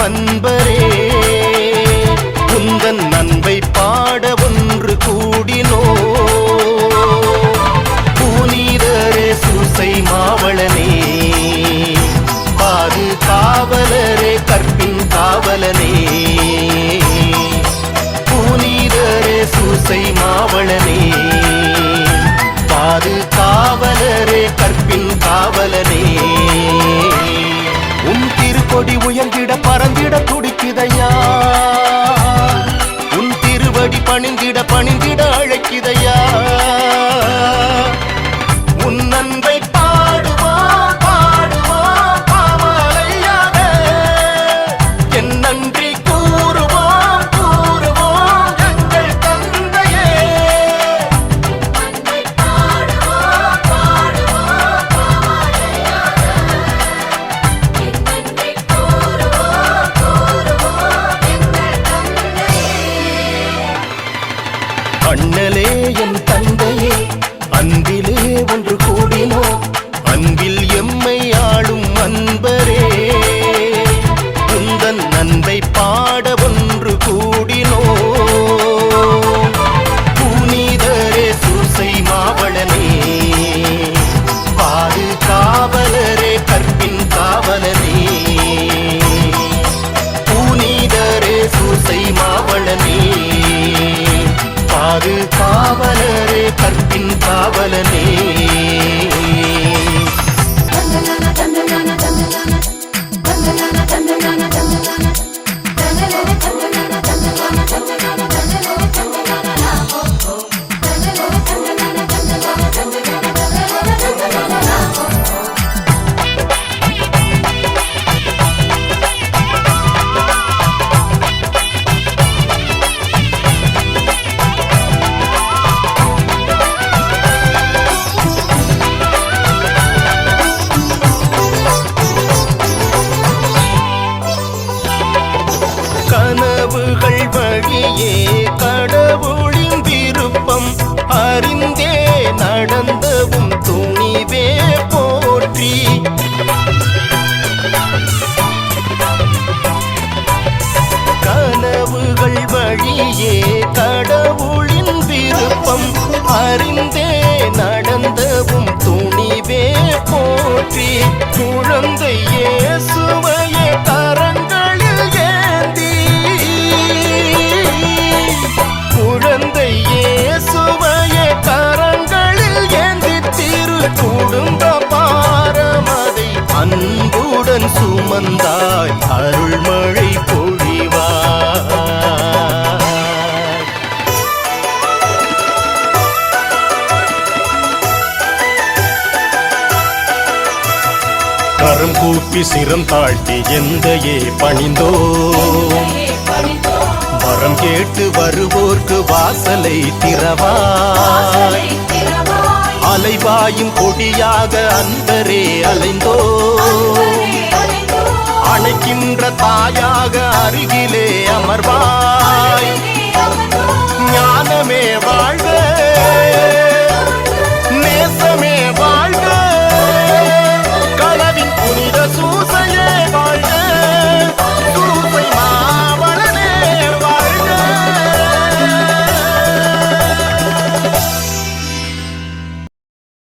அன்பரே உந்தன் அன்பை பாட ஒன்று கூடினோ புனிதரே சூசை மாவளனே பாது காவலரே கற்பின் காவலனே புனிதரே சூசை மாவளனே பாது காவலரே கற்பின் காவலனே உன் திருக்கொடி உயர்ந்திட பறந்திட துடிக்குதையா உன் திருவடி பணிந்திட பணிந்திட அழைக்குதையா உன் அன்பை பாடுவோம் பாடுவோம் பாவலையாக என் நன்றி கூறுவோம் கூறுவோம் எங்கள் தந்தையே அண்ணலே என் தந்தையே அன்பிலே ஒன்று கூடினோ அன்பில் எம்மை ஆளும் அன்பரே உந்தன் அன்பை பாட ஒன்று கூடினோ புனிதரே சூசை மாவளனே பாது காவலரே கற்பின் காவலனே புனிதரே சூசை மாவளனே பாது காவலரே கற்பின் காவலனே கனவுகள் வழியே கடவுளின் விருப்பம் அறிந்தே நடந்தவும் துணிவே போற்றி கனவுகள் வழியே கடவுளின் விருப்பம் அறிந்தே நடந்தவும் துணிவே போற்றி குழந்தை இயேசுவையே கரங்களில் ஏந்தி குழந்தை இயேசுவையே கரங்களில் ஏந்தி திரு குடும்ப பாரமதை அன்புடன் சுமந்தாய் அருள்மழை பொழிவாய் கரம் கூப்பி சிரம் தாழ்த்தி எந்தையே பணிந்தோம் வரம் கேட்டு வருவோர்க்கு வாசலை திறவாய் அலைவாயும் கொடியாக அன்பரே அலைந்தோம் அணைக்கின்ற தாயாக அருகிலே அமர்வாய்